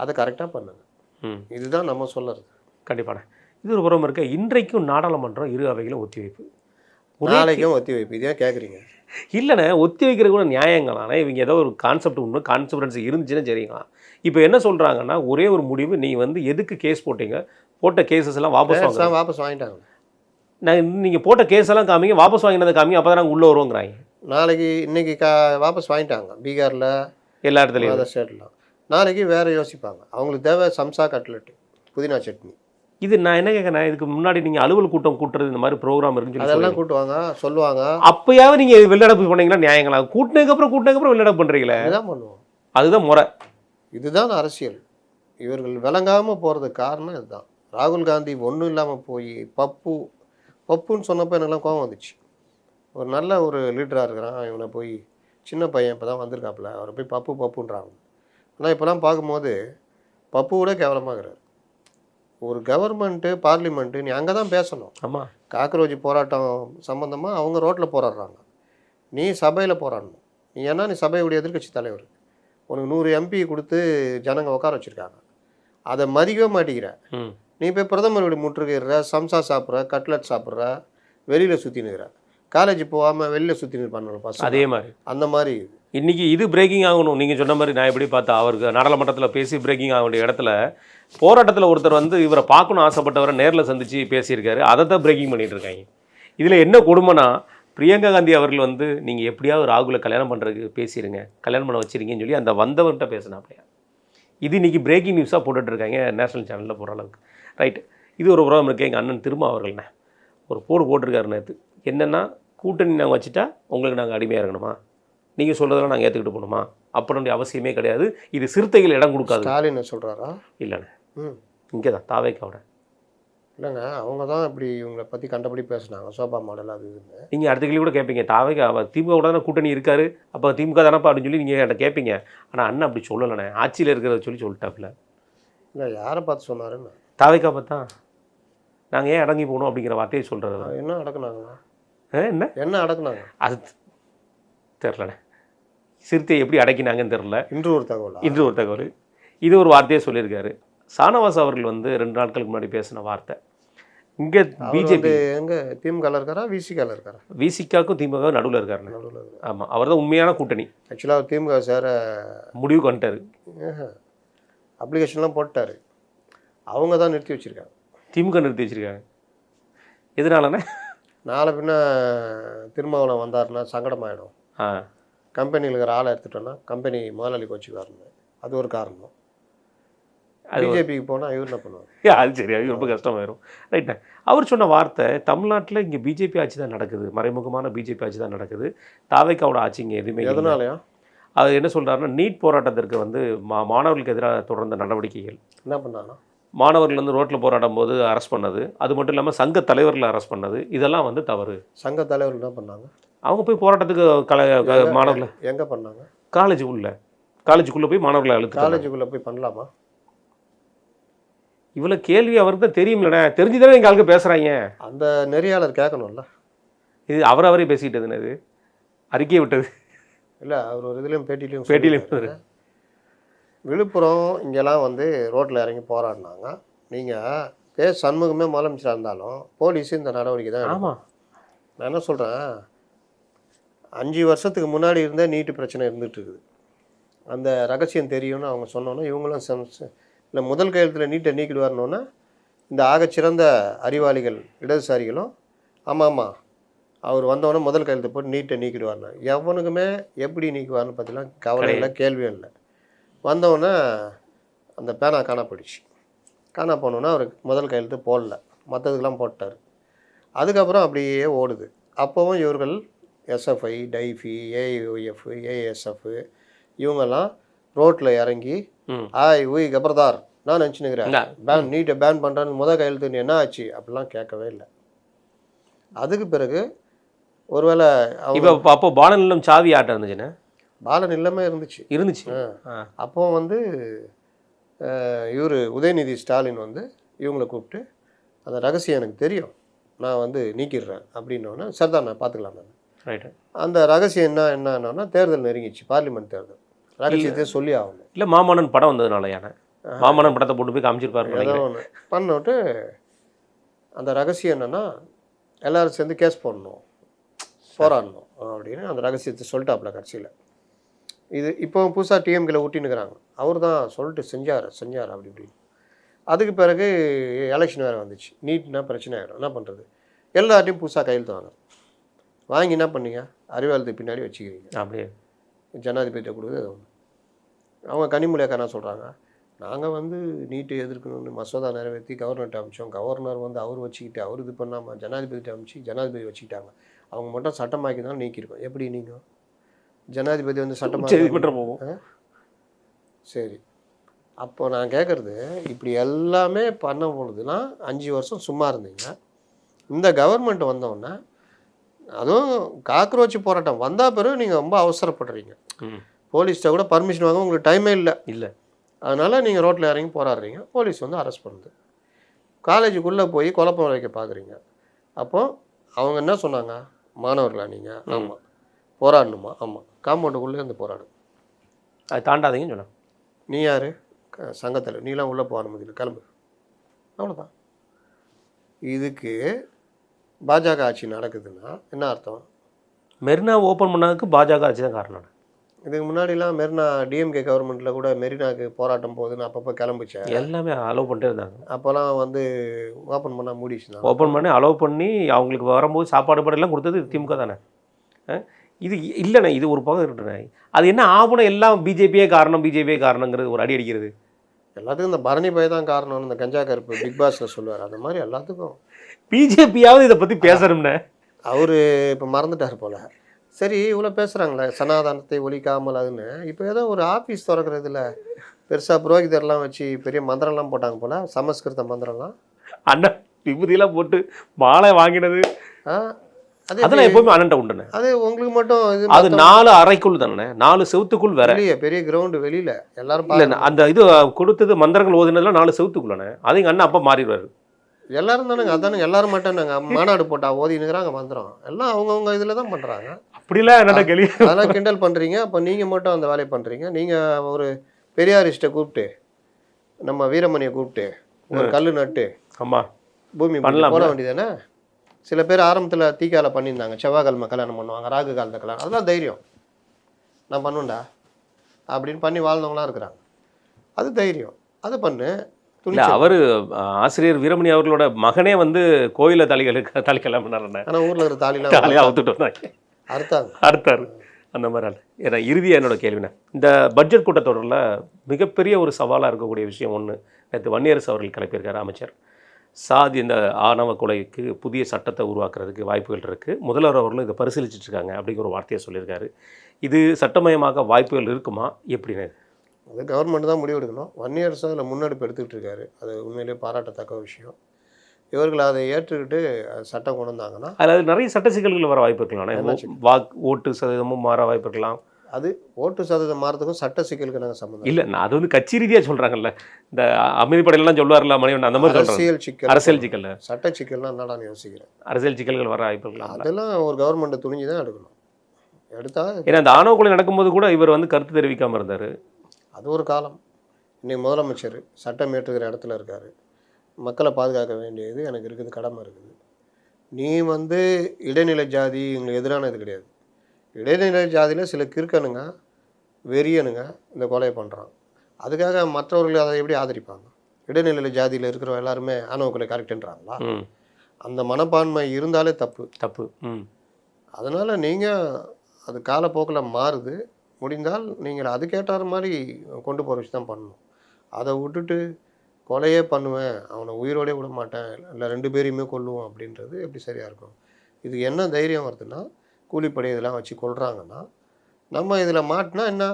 அதை கரெக்டாக பண்ணுங்க, இதுதான் நம்ம சொல்லுறது. கண்டிப்பாக. இது ஒரு புறம் இருக்க, இன்றைக்கும் நாடாளுமன்றம் இரு அவைகளும் ஒத்திவைப்பு, நாளைக்கும் ஒத்திவைப்பு, இதே கேட்குறீங்க? இல்லைண்ணே, ஒத்தி வைக்கிற கூட நியாயங்களாண்ணே. இவங்க ஏதோ ஒரு கான்செப்ட் ஒன்று கான்செப்டன்சி இருந்துச்சுன்னா சரிங்களா. இப்போ என்ன சொல்கிறாங்கன்னா, ஒரே ஒரு முடிவு, நீங்கள் வந்து எதுக்கு கேஸ் போட்டீங்க, போட்ட கேசஸ் எல்லாம் வாபஸ் வாங்கிட்டாங்க. நீங்கள் போட்ட கேஸ் எல்லாம் காமிங்க, வாபஸ் வாங்கினதை காமிங்க, அப்போ தான் நாங்கள் உள்ளே வருவோங்கிறாங்க. நாளைக்கு இன்னைக்கு வாபஸ் வாங்கிட்டாங்க பீகாரில், எல்லா இடத்துலையும், அதர் ஸ்டேட்லாம். நாளைக்கு வேறு யோசிப்பாங்க, அவங்களுக்கு தேவை சம்சா கட்லெட்டு புதினா சட்னி. இது நான் என்ன கேட்குறேன், இதுக்கு முன்னாடி நீங்கள் அலுவல் கூட்டம் கூட்டுறது இந்த மாதிரி ப்ரோக்ராம் இருக்குன்னு அதெல்லாம் கூட்டுவாங்க, சொல்லுவாங்க. அப்போயாவது நீங்கள் வெளிநடப்பு பண்ணீங்களா நியாயங்களா? கூட்டினதுக்கப்புறம் வெளிநடப்பு பண்ணுறீங்களே, அதுதான் பண்ணுவோம், அதுதான் முறை, இதுதான் அரசியல். இவர்கள் விளங்காமல் போகிறதுக்கு காரணம் இதுதான். ராகுல் காந்தி ஒன்றும் இல்லாமல் போய் பப்புன்னு சொன்னப்போ எனக்குலாம் கோபம் வந்துச்சு. ஒரு நல்ல ஒரு லீடராக இருக்கிறான், இவனை போய் சின்ன பையன் இப்போ தான் வந்திருக்காப்புல, அவரை போய் பப்புன்றாங்க. ஆனால் இப்போலாம் பார்க்கும்போது பப்புவோட கேவலமாகிறார். ஒரு கவர்மெண்ட்டு பார்லிமெண்ட்டு நீ அங்கே தான் பேசணும். ஆமாம், காக்ரோச் போராட்டம் சம்மந்தமாக அவங்க ரோட்டில் போராடுறாங்க, நீ சபையில் போராடணும். நீ ஏன்னா நீ சபையுடைய எதிர்க்கட்சி தலைவர், உனக்கு 100 எம்பி கொடுத்து ஜனங்க உட்கார வச்சுருக்காங்க, அதை மதிக்கவே மாட்டேங்கிற. நீ போய் பிரதமருடைய முற்றுகையிடுற, சம்சா சாப்பிட்ற, கட்லெட் சாப்பிட்ற, வெளியில் சுற்றினுக்கிற, காலேஜ் போகாமல் வெளியில் சுற்றினு பண்ணணும். அதே மாதிரி அந்த மாதிரி இன்றைக்கி இது பிரேக்கிங் ஆகணும். நீங்கள் சொன்ன மாதிரி நான் எப்படி பார்த்தா, அவருக்கு நாடாளுமன்றத்தில் பேசி பிரேக்கிங் ஆக வேண்டிய இடத்துல போராட்டத்தில் ஒருத்தர் வந்து இவரை பார்க்கணும் ஆசைப்பட்டவரை நேரில் சந்தித்து பேசியிருக்காரு, அதை தான் பிரேக்கிங் பண்ணிகிட்டு இருக்காங்க. இதில் என்ன கொடுமைனா, பிரியங்கா காந்தி அவர்கள் வந்து நீங்கள் எப்படியாவது ராகுலை கல்யாணம் பண்ணுறதுக்கு பேசிடுங்க, கல்யாணம் பண்ண வச்சிருங்கன்னு சொல்லி அந்த வந்தவர்கிட்ட பேசினாப்பையா. இது இன்றைக்கி பிரேக்கிங் நியூஸாக போட்டுட்ருக்காங்க நேஷனல் சேனலில் போகிற அளவுக்கு. ரைட்டு. இது ஒரு உறவு இருக்குது. எங்கள் அண்ணன் திரும்ப அவர்கள்ண்ணே ஒரு போட்டிருக்காரு நேற்று. என்னென்னா, கூட்டணி நாங்கள் வச்சுட்டா உங்களுக்கு நாங்கள் அடிமையாக இருக்கணுமா, நீங்கள் சொல்கிறதெல்லாம் நாங்கள் ஏற்றுக்கிட்டு போகணுமா, அப்படின்ற அவசியமே கிடையாது, இது சிறுத்தைகள் இடம் கொடுக்காது. ஸ்டாலின் சொல்கிறாரா? இல்லைண்ணே, இங்கே தான் தாவேக்காவோட இல்லைங்க, அவங்க தான் இப்படி இவங்களை பற்றி கண்டபடி பேசுனாங்க, சோபா மாடல் அது இதுன்னு. நீங்கள் அடுத்த கேள்வி கூட கேட்பீங்க, தாவேக்கா திமுக கூட தானே கூட்டணி இருக்காரு, அப்போ திமுக தானப்பா அப்படின்னு சொல்லி நீங்கள் என்கிட்ட கேட்பீங்க. ஆனால் அண்ணன் அப்படி சொல்லலைண்ணே, ஆட்சியில் இருக்கிறத சொல்லிட்டாப்புல. இல்லை, யாரை பார்த்து சொன்னாருன்னு? தாவேக்கா பார்த்தா நாங்கள் ஏன் அடங்கி போகணும் அப்படிங்கிற வார்த்தையை சொல்கிறது. என்ன அடக்குனாங்க? என்ன அடக்குனாங்க அது தெரிலண்ணே. சிறுத்தை எப்படி அடக்கினாங்கன்னு தெரில. இன்று ஒரு தகவல் இது ஒரு வார்த்தையே சொல்லியிருக்காரு. சானவாஸ் அவர்கள் வந்து 2 நாட்களுக்கு முன்னாடி பேசின வார்த்தை. இங்கே பிஜேபி எங்கே திமுக இருக்காரா, விசிகாவில் இருக்காரா? விசிகாவுக்கும் திமுக நடுவில் இருக்காரு. ஆமாம், அவர் தான் உண்மையான கூட்டணி. ஆக்சுவலாக அவர் திமுக சேர முடிவுக்கு வந்துட்டார், அப்ளிகேஷன்லாம் போட்டார், அவங்க தான் நிறுத்தி வச்சுருக்காங்க, திமுக நிறுத்தி வச்சுருக்காங்க. எதனாலண்ணே? நாளை பின்ன திருமாவளவன் வந்தாருன்னா சங்கடமாயிடும், கம்பெனியில் இருக்கிற ஆளை எடுத்துட்டோன்னா கம்பெனி முதலாளி கோச்சுக்காருன்னு, அது ஒரு காரணம். பிஜேபிக்கு போனால் இவர் என்ன பண்ணுவார்? அது சரி, அது ரொம்ப கஷ்டமாயிரும். ரைட்ண்ணே. அவர் சொன்ன வார்த்தை, தமிழ்நாட்டில் இங்கே பிஜேபி ஆட்சி தான் நடக்குது, மறைமுகமான பிஜேபி ஆட்சி தான் நடக்குது, தாவேக்காவோட ஆட்சி இங்கே எதுவுமே. எதனாலயா? அது என்ன சொல்கிறாருன்னா, நீட் போராட்டத்திற்கு வந்து மாணவர்களுக்கு எதிராக தொடர்ந்த நடவடிக்கைகள். என்ன பண்ணாங்கன்னா, மாணவர்கள் வந்து ரோட்டில் போராடும் போது அரெஸ்ட் பண்ணது, அது மட்டும் இல்லாமல் சங்க தலைவர்களை அரெஸ்ட் பண்ணது, இதெல்லாம் வந்து தவறு. சங்க தலைவர்கள் என்ன பண்ணாங்க? அவங்க போய் போராட்டத்துக்கு மாணவர்களை எங்கே பண்ணாங்க? காலேஜுக்குள்ளே போய் மாணவர்களை அழுத்து. காலேஜுக்குள்ளே போய் பண்ணலாமா? இவ்வளோ கேள்வி அவருக்கு தான் தெரியும்லண்ணே, தெரிஞ்சுதானே எங்கள் ஆளுக்கு பேசுகிறாங்க. அந்த நெறியாளர் கேட்கணும்ல. இது அவரே பேசிக்கிட்டதுன்னு, இது அறிக்கையை விட்டது இல்லை, அவர் ஒரு இதுலேயும் பேட்டிலையும் விழுப்புரம் இங்கெல்லாம் வந்து ரோட்டில் இறங்கி போராடினாங்க. நீங்கள் சண்முகமே முதலமைச்சராக இருந்தாலும் போலீஸு இந்த நடவடிக்கை தான். ஆமாம், நான் என்ன சொல்கிறேன், 5 வருஷத்துக்கு முன்னாடி இருந்தே நீட்டு பிரச்சனை இருந்துகிட்டு இருக்குது. அந்த ரகசியம் தெரியும்னு அவங்க சொன்னோன்னே இவங்களும் இல்லை முதல் கையெழுத்தில் நீட்டை நீக்கிடுவார்னோன்னா இந்த ஆகச்சிறந்த அறிவாளிகள் இடதுசாரிகளும் ஆமாம் அவர் வந்தவொடனே முதல் கையெழுத்து போட்டு நீட்டை நீக்கிடுவார்னா எவனுக்குமே எப்படி நீக்குவார்னு பார்த்தீங்கன்னா கவலை இல்லை கேள்வியும் இல்லை. வந்தவொடனே அந்த பேனா காணா போயிடுச்சு. காணா போனோன்னா அவருக்கு முதல் கையெழுத்து போடல, மற்றதுக்கெல்லாம் போட்டார். அதுக்கப்புறம் அப்படியே ஓடுது. அப்போவும் இவர்கள் எஸ்எஃப்ஐ, டைஃபி, ஏஐஒஎஃப், ஏஎஸ்எஃப் இவங்கெல்லாம் ரோட்டில் இறங்கி ஊய் கபர்தார் நான் நினச்சினுக்கிறேன் நீட்டை பேன் பண்ணுறேன்னு முதல் கையெழுத்து என்ன ஆச்சு அப்படிலாம் கேட்கவே இல்லை. அதுக்கு பிறகு ஒருவேளை இப்போ அப்போ பாலநிலம் சாவி ஆட்டம் இருந்துச்சுன்னா பாலன் இல்லமே இருந்துச்சு. அப்போ வந்து இவர் உதயநிதி ஸ்டாலின் வந்து இவங்களை கூப்பிட்டு அந்த ரகசியம் எனக்கு தெரியும், நான் வந்து நீக்கிடுறேன் அப்படின்னோடனே சரிதான் நான் பார்த்துக்கலாம் நான். ரைட்டு. அந்த ரகசியம் என்னன்னா தேர்தல் நெருங்கிச்சு, பார்லிமெண்ட் தேர்தல். ரகசியத்தை சொல்லி ஆகணும். இல்லை மாமன்னன் படம் வந்ததுனால யானை மாமன்னன் படத்தை போட்டு போய் காமிச்சிருப்பாரு ஏதோ ஒன்று பண்ணிட்டு அந்த ரகசியம் என்னென்னா எல்லோரும் சேர்ந்து கேஸ் போடணும், போராடணும் அப்படின்னு அந்த ரகசியத்தை சொல்லிட்டாப்புல கட்சியில். இது இப்போ புதுசாக டிஎம்கேல ஊட்டின்னுக்கிறாங்க, அவர் தான் சொல்லிட்டு செஞ்சார் அப்படி இப்படின்னு. அதுக்கு பிறகு எலெக்ஷன் வேறு வந்துச்சு. நீட்னா பிரச்சனை ஆகிடும், என்ன பண்ணுறது, எல்லார்ட்டையும் புதுசாக கையெழுத்து வாங்கி என்ன பண்ணீங்க, அறிவாலயத்துக்கு பின்னாடி வச்சுக்கிறீங்க. அப்படியே ஜனாதிபதியை கொடுக்குது. அது ஒன்று. அவங்க கனிமொழியாக்கா என்ன சொல்கிறாங்க, நாங்கள் வந்து நீட்டை எதிர்க்கணும்னு மசோதா நிறைவேற்றி கவர்னர்கிட்ட அமிச்சோம், கவர்னர் வந்து அவர் வச்சுக்கிட்டு அவர் இது பண்ணாமல் ஜனாதிபதிகிட்ட அமிச்சு ஜனாதிபதி வச்சுக்கிட்டாங்க, அவங்க மட்டும் சட்டமாக்கி தான் நீக்கியிருக்கோம். எப்படி நீங்கள் ஜனாதிபதி வந்து சட்டமாக போகும்? சரி, அப்போ நான் கேட்குறது, இப்படி எல்லாமே பண்ண பொழுதுனா 5 வருஷம் சும்மா இருந்தீங்க. இந்த கவர்மெண்ட் வந்தோடனே அதுவும் காக்ரோச் போராட்டம் வந்தால் பிறகு நீங்கள் ரொம்ப அவசரப்படுறீங்க. போலீஸ்கிட்ட கூட பர்மிஷன் வாங்க உங்களுக்கு டைமே இல்லை. அதனால் நீங்கள் ரோட்டில் இறங்கி போராடுறீங்க, போலீஸ் வந்து அரெஸ்ட் பண்ணுது. காலேஜுக்குள்ளே போய் குழப்பம் வைக்க பார்க்குறீங்க. அப்போது அவங்க என்ன சொன்னாங்க, மாணவர்களா நீங்கள்? ஆமாம். போராடணுமா? ஆமாம். காம்பவுண்டுக்குள்ளே இருந்து போராடும், அது தாண்டாதீங்கன்னு சொன்னேன். நீ யார்? சங்கத்தில், நீலாம் உள்ளே போக அனுமதியில், கிளம்பு, அவ்வளோதான். இதுக்கு பாஜக ஆட்சி நடக்குதுன்னா என்ன அர்த்தம்? மெரினா ஓப்பன் பண்ணதுக்கு பாஜக ஆட்சி தான் காரணம். இதுக்கு முன்னாடிலாம் மெரினா டிஎம்கே கவர்மெண்ட்டில் கூட மெரினாவுக்கு போராட்டம் போகுதுன்னு அப்பப்போ கிளம்பிச்சேன், எல்லாமே அலோவ் பண்ணிட்டே இருந்தாங்க. அப்போல்லாம் வந்து ஓப்பன் பண்ணால் மூடிச்சு தான். ஓப்பன் பண்ணி அலோவ் பண்ணி அவங்களுக்கு வரும்போது சாப்பாடு படையெல்லாம் கொடுத்தது திமுக தானே. இது இல்லைண்ணே, இது ஒரு பக்கம் இருக்குண்ணே. அது என்ன ஆகணும், எல்லாம் பிஜேபியே காரணங்கிறது ஒரு அடி அடிக்கிறது. எல்லாத்துக்கும் இந்த பரணி பய தான் காரணம்னு இந்த கஞ்சா கருப்பு பிக் பாஸில் சொல்லுவார், அந்த மாதிரி எல்லாத்துக்கும் பிஜேபியாவது இதை பற்றி பேசணும்னே. அவர் இப்போ மறந்துட்டார் போல். சரி, இவ்வளோ பேசுகிறாங்களே சனாதனத்தை ஒழிக்காமல் அதுன்னு, இப்போ ஏதோ ஒரு ஆஃபீஸ் திறக்கிறதுல பெருசாக புரோகிதர்லாம் வச்சு பெரிய மந்திரம்லாம் போட்டாங்க போல், சமஸ்கிருத மந்திரம்லாம். அண்ணா விபூதியெல்லாம் போட்டு மாலை வாங்கினது அதெல்லாம் எப்பவுமே அண்ணன்ட்ட உண்டுண்ணே. அது உங்களுக்கு மட்டும் இது, அது 4 அறைக்குள் தானே, 4 செவுத்துக்குள் வேற பெரிய கிரவுண்டு வெளியில் எல்லாரும் இல்லை. அந்த இது கொடுத்தது மந்திரங்கள் ஓதுனதுலாம் 4 செவுத்துக்குள்ளண்ணே. அது எங்கள் அண்ணன் அப்பா மாறிடுவார். எல்லாரும் தானேங்க, அதானுங்க எல்லாரும் மட்டும் நாங்கள் மாநாடு போட்டா ஓதினுங்கிறாங்க மந்திரம் எல்லாம் அவங்கவுங்க இதில் தான் பண்ணுறாங்க. அப்படிலாம் என்னடா கேள்வி, அதெல்லாம் கிண்டல் பண்ணுறீங்க. அப்போ நீங்கள் மட்டும் அந்த வேலையை பண்ணுறீங்க. நீங்கள் ஒரு பெரியாரிஸ்ட்டை கூப்பிட்டு, நம்ம வீரமணியை கூப்பிட்டு ஒரு கல் நட்டு ஆமாம் பூமி போட வேண்டியதானே. சில பேர் ஆரம்பத்தில் தீக்கால பண்ணியிருந்தாங்க, செவ்வாய்க்கிழமை கல்யாணம் பண்ணுவாங்க, ராகு காலத்தை கல்யாணம், அதெல்லாம் தைரியம், நான் பண்ணுவேன்டா அப்படின்னு பண்ணி வாழ்ந்தவங்களாம் இருக்கிறாங்க. அது தைரியம், அதை பண்ணு. இல்லை, அவர் ஆசிரியர் வீரமணி அவர்களோட மகனே வந்து கோயிலில் தாலிக்கெல்லாம் பண்ணாருண்ணே. ஆனால் ஊரில் இருக்கிற தாலியாக அவுத்துட்டு வந்தாங்க, அறுத்தாரு அந்த மாதிரி. ஏன்னா இறுதியாக என்னோட கேள்விண்ணே, இந்த பட்ஜெட் கூட்டத்தொடரில் மிகப்பெரிய ஒரு சவாலாக இருக்கக்கூடிய விஷயம் ஒன்று, நேற்று வன்னியரசு அவர்கள் கிளப்பியிருக்காரு அமைச்சர். சாதி இந்த ஆணவ கொலைக்கு புதிய சட்டத்தை உருவாக்குறதுக்கு வாய்ப்புகள் இருக்குது, முதல்வர் அவர்களும் இதை பரிசீலிச்சுட்டு இருக்காங்க அப்படிங்கிற ஒரு வார்த்தையை சொல்லியிருக்காரு. இது சட்டமயமாக வாய்ப்புகள் இருக்குமா எப்படின்னு? அது கவர்மெண்ட் தான் முடிவு எடுக்கணும். வன்னியரசு அதில் முன்னெடுப்பு எடுத்துக்கிட்டு இருக்காரு, அது உண்மையிலேயே பாராட்டத்தக்க விஷயம். இவர்கள் அதை ஏற்றுக்கிட்டு சட்டம் கொண்டு வந்தாங்கன்னா அதில் நிறைய சட்ட சிக்கல்கள் வர வாய்ப்பு இருக்கலாம். ஓட்டு சதவீதமும் மாற வாய்ப்பு இருக்கலாம். அது ஓட்டு சதவீதம் மாறதுக்கும் சட்ட சிக்கலுக்கு நாங்கள் சம்மந்தம் இல்லை. நான் அது வந்து கட்சி ரீதியாக சொல்கிறாங்கல்ல, இந்த அமைதிப்படையெல்லாம் சொல்லுவார்ல மணிவன், அந்த மாதிரி அரசியல் சிக்கல் சட்ட சிக்கல்லாம் என்னடான்னு யோசிக்கிறேன். அரசியல் சிக்கல்கள் வர வாய்ப்பு இருக்கலாம். அதெல்லாம் ஒரு கவர்மெண்ட்டை துணிஞ்சு தான் எடுக்கணும். எடுத்தா ஏன்னா அந்த ஆணவ கொலை நடக்கும்போது கூட இவர் வந்து கருத்து தெரிவிக்காமல் இருந்தார். அது ஒரு காலம். இன்றைக்கி முதலமைச்சர் சட்டம் ஏற்றுக்கிற இடத்துல இருக்கார். மக்களை பாதுகாக்க வேண்டியது எனக்கு இருக்குது, கடமை இருக்குது. நீ வந்து இடைநிலை ஜாதி எங்களுக்கு எதிரானது கிடையாது. இடைநிலை ஜாதியில் சில கிறுக்கனுங்க வெறியனுங்க இந்த கொலையை பண்ணுறான். அதுக்காக மற்றவர்கள் அதை எப்படி ஆதரிப்பாங்க? இடைநிலை ஜாதியில் இருக்கிற எல்லாருமே ஆணவ கொலை கரெக்டுன்றாங்களா? ம். அந்த மனப்பான்மை இருந்தாலே தப்பு. தப்பு. ம். அதனால் நீங்கள் அது காலப்போக்கில் மாறுது. முடிந்தால் நீங்கள் அதுக்கேற்ற மாதிரி கொண்டு போகிற விஷயம் தான் பண்ணணும். அதை விட்டுட்டு கொலையே பண்ணுவேன், அவனை உயிரோடே விட மாட்டேன், இல்லை 2 பேரையுமே கொல்லுவோம் அப்படின்றது எப்படி சரியாக இருக்கும்? இது என்ன தைரியம் வருதுன்னா, கூலிப்படை இதெல்லாம் வச்சு கொல்றாங்கன்னா, நம்ம இதில் மாட்டினா என்ன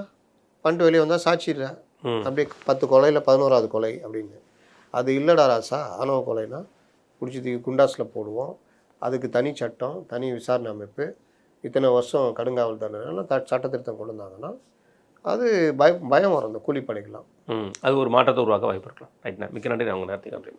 பண்ணிட்டு வெளியே வந்தால் சாட்சி இல்லை, ம். அப்படியே 10 கொலையில் 11வது கொலை அப்படின்னு. அது இல்லைடா ராசா, ஆணவ கொலைனா பிடிச்சி தூக்கி குண்டாஸில் போடுவோம், அதுக்கு தனி சட்டம், தனி விசாரணை அமைப்பு, இத்தனை வருஷம் கடுங்காவல் தண்டனை சட்ட திருத்தம் கொண்டு வந்தாங்கன்னா அது பயம் வரும் அந்த கூலிப்படைக்கெல்லாம். அது ஒரு மாற்றத்தை உருவாக்க வாய்ப்பு இருக்கலாம். ரைட்ண்ணா, மிக்க நன்றி. நான் உங்கள் நேரத்துக்கு நன்றி.